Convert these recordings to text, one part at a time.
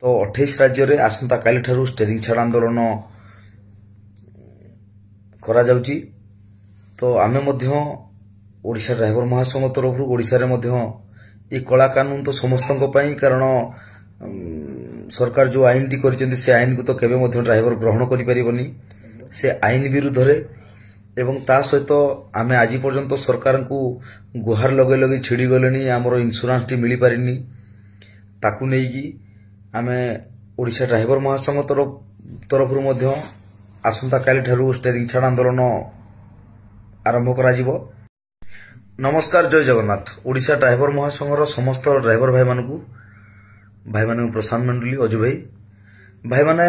तो 28 राज्य रे आसंता काली ठारू स्टेरिंग छाड़ आंदोलन करा जाउची। तो आमे मध्य ओडिशा ड्राइवर महासंघ तरफ ओडिशा रे मध्य ये कला कानून तो समस्तों पई, कारण सरकार जो आईन टी करिसेंती से आईन को तो केबे मध्य ड्राइवर ग्रहण करि परिबनी। से आईन विरुद्ध रे एवं ता सहित आमे आज पर्यंत सरकार को गुहार लगे लगे छिड़ी गलेनी, आमर इंश्योरेंस टी मिली पारिनी। ताकू नेकी आमे ओडिशा ड्राइवर महासंघ तरफ मध्य आसंता काली ठारू स्टेरिंग छाड़ आंदोलन आरंभ करा जिवो। नमस्कार, जय जगन्नाथ। ओडिशा ड्राइवर महासंघर समस्त ड्राइवर भाई मानू प्रशांत मंडली, अजु भाई माने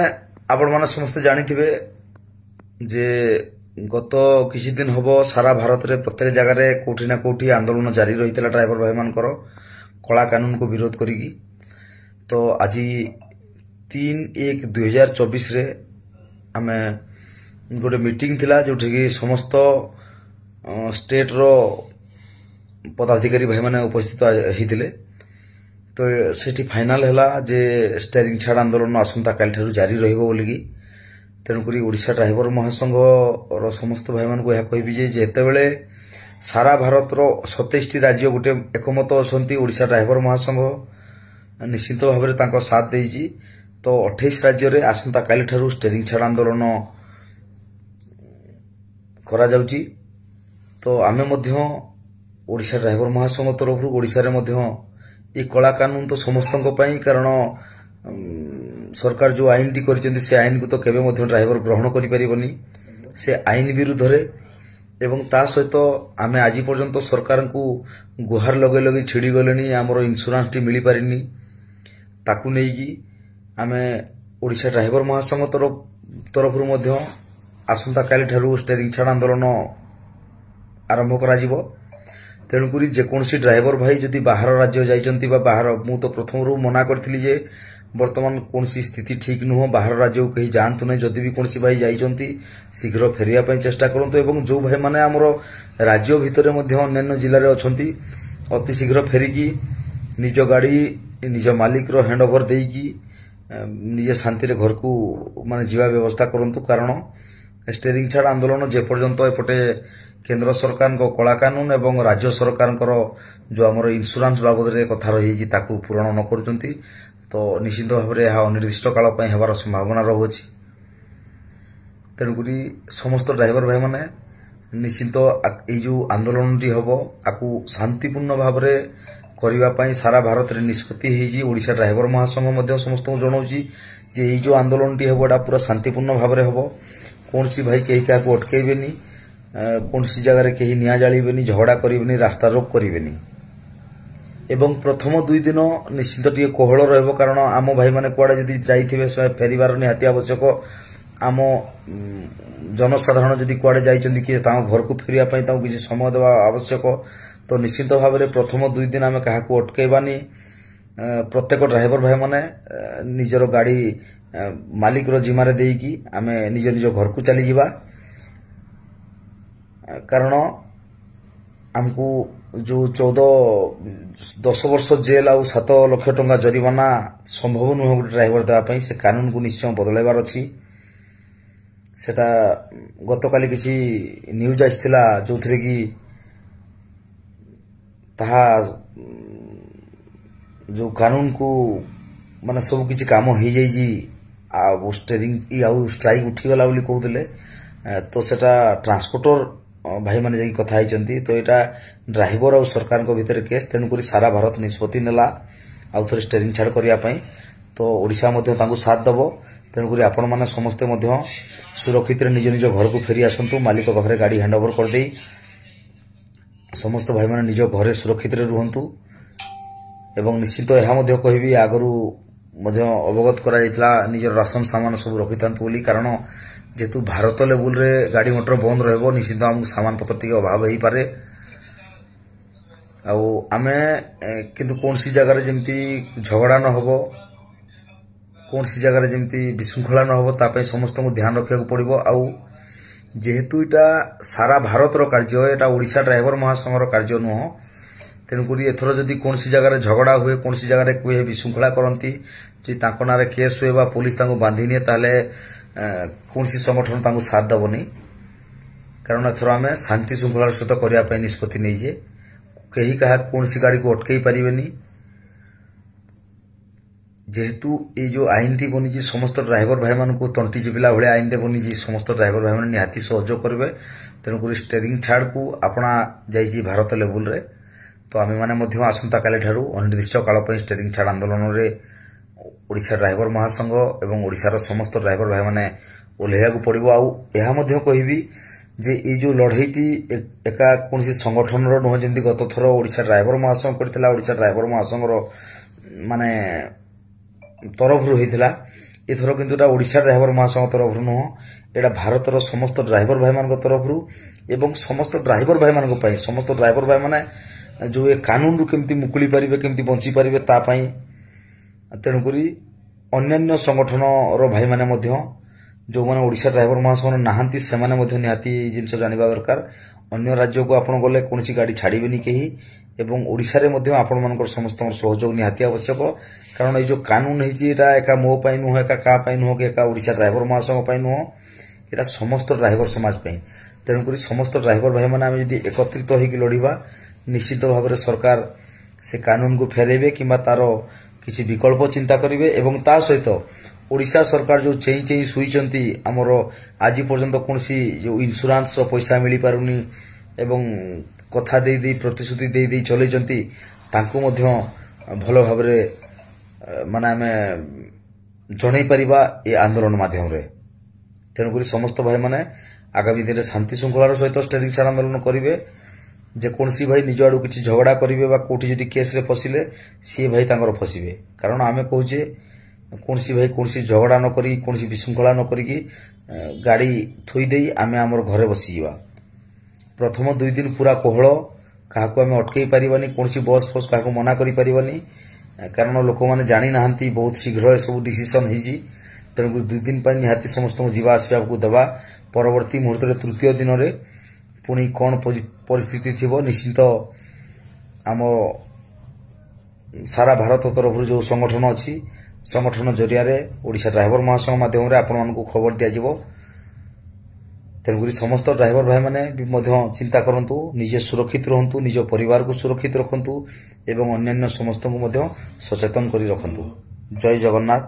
आपण माने समस्त जानिथिबे जे गत किछि दिन हबो सारा भारत रे प्रत्येक जगह रे कोठी ना कोठी आंदोलन जारी रहितला ड्राइवर भाई मानकर कला कानून को विरोध करिकी। तो आज 3/1/2024 रे आमे गोटे मीटिंग थिला जोठी कि समस्त स्टेट रो पदाधिकारी भाई माने उपस्थित हिथिले। तो सेठी फाइनल हैला जे स्टेरिंग छाड़ आंदोलन आसंता काली ठारू जारी रहिबो बोलिकी। तेणुकरी ओडिशा ड्राइवर महासंघ रो समस्त भाई मानकु यह कहबी जे जेतेबेले सारा भारत रो 27 टी राज्य गोटे एकमत असंती ओडिशा ड्राइवर महासंघ निश्चित भाव में तांको साथ देइजी। तो 28 राज्य रे आसंता काली ठारू स्टेरिंग छाड़ आंदोलन करा जाउची। तो आमे मध्य ओडिशा ड्राइवर महासंघ तरफ ओडिशा रे मध्य ये कला कानून तो समस्तों पई, कारण सरकार जो आईन टी करिसेंती से आईन को तो केबे मध्य ड्राइवर ग्रहण करि परिबनी। से आईन विरुद्ध रे एवं ता सहित आमे आज पर्यंत सरकार को गुहार लगे लगे छिड़ी गलेनी, आमर इंश्योरेंस टी मिली पारिनी। ताकू नेकी आमे ओडिशा ड्राइवर महासंघ तरफ मध्य आसंता काली ठारू स्टेरिंग छाड़ आंदोलन आरंभ करा जिवो। तेणुकरी जेकोसी ड्राइवर भाई जदि बाहर राज्य जाइचंती बा बाहर, मु तो प्रथम रु मना करथिली जे वर्तमान कोनसी स्थिति ठीक नुह, बाहर राज्य को कहीं जानतु नहीं। जदि भी कोनसी भाई जाइचंती शीघ्र फेरिया पई चेष्टा करंतु, एवं जो भाई माने हमरो राज्य भितरे मध्य अन्य जिल्ला रे अछंती अति शीघ्र फेरिकी निज गाड़ी निज मालिक रो हैंड ओवर देकी निजे शांति रे घर को माने जीवा व्यवस्था करंतु। कारण स्टेरिंग छाड़ आंदोलन जे पर्यंत एपटे केंद्र सरकार को कला कानून एवं राज्य सरकार जो आमर इंश्योरेंस बाबद रे कथा रही ताकू पूरण न करुचंती, तो निश्चित भाव में यह अनिर्दिष्ट काल पई हेबार संभावना रहुछि। तेणुकरी समस्त ड्राइवर भाई माने निश्चित ए जो आंदोलन टी हबो आकू शांतिपूर्ण भाव में करबा पई सारा भारत रे निष्पत्ति हेजी। ओडिशा ड्राइवर महासंघ मध्य समस्त जणाउछि जे ए जो आंदोलन टी हबो पूरा शांतिपूर्ण भाव में हबो। कोनसी भाई कहीं क्या अटकेबेनी, कोनसी जगह रे कहीं निया जालिबेनी, झगड़ा करिबेनी, रास्ता रोक करिबेनी। एवं प्रथम 2 दिन निश्चित टिके कोहल रहबो, कारण आम भाई माने कुआडे जदि जाइथिबे फेरिबार निहाती आवश्यक। आम जनसाधारण जदि कुआडे जाइचंदी कि तांको घर को फेरिया पई तांको किछि समय देवा आवश्यक। तो निश्चित भाव में प्रथम 2 दिन आमे काहाकू अटकेबानी। प्रत्येक ड्राइवर भाई माने निजर गाड़ी मालिक रो जिम्मारे देकी आमे निज निज घर को चली जिबा। कारण हमको जो 10 वर्ष जेल आ 7 लाख टंका जरिमाना संभव नुह गोटे ड्राइवर देवाई। से कानून को निश्चय बदलाइबार अच्छी। सेटा गतकाली किसी न्यूज आइथिला जो थरे कि ताहा जो कानून को माने सब किछि काम हो जाइजी आ स्टेरिंग आउ स्ट्राइक उठीगला बोली कहउतले। तो सेटा ट्रांसपोर्टर भाई माने जाई कथा आइचंती। तो एटा ड्राइवर और सरकार को भीतर केस, तेणुकरी सारा भारत निष्पत्ति नेला आउ थरे स्टेरिंग छाड़ करिया पई। तो ओडिशा मध्य तांको साथ दबो। तेणुकरी आपण माने समस्ते मध्य सुरक्षित रे निज निज घर को फेरी आसंतु। मालिक पाखरे गाड़ी हैंड ओवर कर देई समस्त भाई माने निज घरे सुरक्षित रे रुहंतु। एवं निश्चित यह मध्य कहबी आगरू मध्य अवगत करा जायतला निज राशन सामान सब रखिथांतु बोली। कारण जेतु भारत लेवल रे गाड़ी मोटर बंद रहबो, निश्चित हमको सामान पत्र टिके अभाव हेई पारे। आमे किंतु कोनसी जगह जेमती झगड़ा न होबो, कोनसी जगह जेमती विशृंखला न होबो, तापे समस्त को ध्यान रखिया पड़िबो। आउ जेहेतु इटा सारा भारत रो कार्य, एटा ओडिशा ड्राइवर महासंघ रो कार्य नुह। ତେଣୁକରି ଏଥର ଯଦି କୌଣସି ଜାଗାରେ ଝଗଡ଼ା ହୁଏ, କୌଣସି ଜାଗାରେ କୁହେ ବିଶୃଙ୍ଖଳା କରନ୍ତି, ଯଦି ତାଙ୍କ ନାଁରେ କେସ୍ ହୁଏ ବା ପୁଲିସ ତାଙ୍କୁ ବାନ୍ଧି ନିଏ, ତାହେଲେ କୌଣସି ସଂଗଠନ ତାଙ୍କୁ ସାଥ ଦେବନି। କାରଣ ଏଥର ଆମେ ଶାନ୍ତି ଶୃଙ୍ଖଳାର ସହିତ କରିବା ପାଇଁ ନିଷ୍ପତ୍ତି ନେଇଛେ। କେହି କାହା କୌଣସି ଗାଡ଼ିକୁ ଅଟକେଇ ପାରିବେନି। ଯେହେତୁ ଏଇ ଯୋଉ ଆଇନଟି ବନିଛି ସମସ୍ତ ଡ୍ରାଇଭର ଭାଇମାନଙ୍କୁ ତଣ୍ଟି ଚିପିଲା ଭଳିଆ ଆଇନଟେ ବନିଛି, ସମସ୍ତ ଡ୍ରାଇଭର ଭାଇମାନେ ନିହାତି ସହଯୋଗ କରିବେ। ତେଣୁକରି ଷ୍ଟେରିଂ ଛାଡ଼କୁ ଆପଣା ଯାଇଛି ଭାରତ ଲେବୁଲରେ। ତ ଆମେମାନେ ମଧ୍ୟ ଆସନ୍ତାକାଲିଠାରୁ ଅନିର୍ଦ୍ଦିଷ୍ଟ କାଳ ପାଇଁ ଷ୍ଟେରିଂ ଛାଡ଼ ଆନ୍ଦୋଳନରେ ଓଡ଼ିଶା ଡ୍ରାଇଭର ମହାସଂଘ ଏବଂ ଓଡ଼ିଶାର ସମସ୍ତ ଡ୍ରାଇଭର ଭାଇମାନେ ଓହ୍ଲାଇବାକୁ ପଡ଼ିବ। ଆଉ ଏହା ମଧ୍ୟ କହିବି ଯେ ଏଇ ଯୋଉ ଲଢ଼େଇଟି ଏକା କୌଣସି ସଂଗଠନର ନୁହଁ, ଯେମିତି ଗତ ଥର ଓଡ଼ିଶା ଡ୍ରାଇଭର ମହାସଂଘ କରିଥିଲା, ଓଡ଼ିଶା ଡ୍ରାଇଭର ମହାସଂଘର ମାନେ ତରଫରୁ ହେଇଥିଲା। ଏଥର କିନ୍ତୁ ଏଟା ଓଡ଼ିଶା ଡ୍ରାଇଭର ମହାସଂଘ ତରଫରୁ ନୁହଁ, ଏଟା ଭାରତର ସମସ୍ତ ଡ୍ରାଇଭର ଭାଇମାନଙ୍କ ତରଫରୁ ଏବଂ ସମସ୍ତ ଡ୍ରାଇଭର ଭାଇମାନଙ୍କ ପାଇଁ। ସମସ୍ତ ଡ୍ରାଇଭର ଭାଇମାନେ ଯୋଉ ଏ କାନୁନରୁ କେମିତି ମୁକୁଳି ପାରିବେ, କେମିତି ବଞ୍ଚି ପାରିବେ ତା ପାଇଁ। ତେଣୁକରି ଅନ୍ୟାନ୍ୟ ସଂଗଠନର ଭାଇମାନେ ମଧ୍ୟ ଯୋଉମାନେ ଓଡ଼ିଶା ଡ୍ରାଇଭର ମହାସଂଘରେ ନାହାନ୍ତି, ସେମାନେ ମଧ୍ୟ ନିହାତି ଏଇ ଜିନିଷ ଜାଣିବା ଦରକାର। ଅନ୍ୟ ରାଜ୍ୟକୁ ଆପଣ ଗଲେ କୌଣସି ଗାଡ଼ି ଛାଡ଼ିବେନି କେହି ଏବଂ ଓଡ଼ିଶାରେ ମଧ୍ୟ ଆପଣମାନଙ୍କର ସମସ୍ତଙ୍କର ସହଯୋଗ ନିହାତି ଆବଶ୍ୟକ। କାରଣ ଏଇ ଯୋଉ କାନୁନ ହେଇଛି ଏଟା ଏକା ମୋ ପାଇଁ ନୁହଁ, ଏକା କାହା ପାଇଁ ନୁହଁ, କି ଏକା ଓଡ଼ିଶା ଡ୍ରାଇଭର ମହାସଂଘ ପାଇଁ ନୁହଁ, ଏଟା ସମସ୍ତ ଡ୍ରାଇଭର ସମାଜ ପାଇଁ। ତେଣୁକରି ସମସ୍ତ ଡ୍ରାଇଭର ଭାଇମାନେ ଆମେ ଯଦି ଏକତ୍ରିତ ହେଇକି ଲଢ଼ିବା, ନିଶ୍ଚିତ ଭାବରେ ସରକାର ସେ କାନୁନକୁ ଫେରାଇବେ କିମ୍ବା ତାର କିଛି ବିକଳ୍ପ ଚିନ୍ତା କରିବେ। ଏବଂ ତା ସହିତ ଓଡ଼ିଶା ସରକାର ଯୋଉ ଚେଇଁ ଚେଇଁ ଶୋଇଛନ୍ତି, ଆମର ଆଜି ପର୍ଯ୍ୟନ୍ତ କୌଣସି ଯୋଉ ଇନ୍ସୁରାନ୍ସ ପଇସା ମିଳିପାରୁନି ଏବଂ କଥା ଦେଇ ଦେଇ ପ୍ରତିଶ୍ରୁତି ଦେଇ ଦେଇ ଚଲେଇଛନ୍ତି, ତାଙ୍କୁ ମଧ୍ୟ ଭଲ ଭାବରେ ମାନେ ଆମେ ଜଣେଇ ପାରିବା ଏ ଆନ୍ଦୋଳନ ମାଧ୍ୟମରେ। ତେଣୁକରି ସମସ୍ତ ଭାଇମାନେ ଆଗାମୀ ଦିନରେ ଶାନ୍ତି ଶୃଙ୍ଖଳାର ସହିତ ଷ୍ଟେରିଂ ଛାଡ଼ ଆନ୍ଦୋଳନ କରିବେ। ଯେକୌଣସି ଭାଇ ନିଜ ଆଡ଼ୁ କିଛି ଝଗଡ଼ା କରିବେ ବା କୋଉଠି ଯଦି କେସ୍ରେ ଫସିଲେ, ସିଏ ଭାଇ ତାଙ୍କର ଫସିବେ। କାରଣ ଆମେ କହୁଛେ କୌଣସି ଭାଇ କୌଣସି ଝଗଡ଼ା ନ କରି, କୌଣସି ବିଶୃଙ୍ଖଳା ନ କରିକି ଗାଡ଼ି ଥୋଇ ଦେଇ ଆମେ ଆମର ଘରେ ବସିଯିବା। ପ୍ରଥମ 2 ଦିନ ପୁରା କୋହଳ, କାହାକୁ ଆମେ ଅଟକେଇ ପାରିବାନି, କୌଣସି ବସ୍ ଫସ୍ କାହାକୁ ମନା କରିପାରିବାନି। କାରଣ ଲୋକମାନେ ଜାଣିନାହାନ୍ତି, ବହୁତ ଶୀଘ୍ର ଏସବୁ ଡିସିସନ୍ ହେଇଛି। ତେଣୁକରି 2 ଦିନ ପାଇଁ ନିହାତି ସମସ୍ତଙ୍କୁ ଯିବା ଆସିବାକୁ ଦେବା। ପରବର୍ତ୍ତୀ ମୁହୂର୍ତ୍ତରେ ତୃତୀୟ ଦିନରେ ପୁଣି କ'ଣ ପରିସ୍ଥିତି ଥିବ, ନିଶ୍ଚିତ ଆମ ସାରା ଭାରତ ତରଫରୁ ଯୋଉ ସଂଗଠନ ଅଛି, ସଂଗଠନ ଜରିଆରେ ଓଡ଼ିଶା ଡ୍ରାଇଭର ମହାସଂଘ ମାଧ୍ୟମରେ ଆପଣମାନଙ୍କୁ ଖବର ଦିଆଯିବ। ତେଣୁକରି ସମସ୍ତ ଡ୍ରାଇଭର ଭାଇମାନେ ବି ମଧ୍ୟ ଚିନ୍ତା କରନ୍ତୁ, ନିଜେ ସୁରକ୍ଷିତ ରୁହନ୍ତୁ, ନିଜ ପରିବାରକୁ ସୁରକ୍ଷିତ ରଖନ୍ତୁ ଏବଂ ଅନ୍ୟାନ୍ୟ ସମସ୍ତଙ୍କୁ ମଧ୍ୟ ସଚେତନ କରି ରଖନ୍ତୁ। ଜୟ ଜଗନ୍ନାଥ।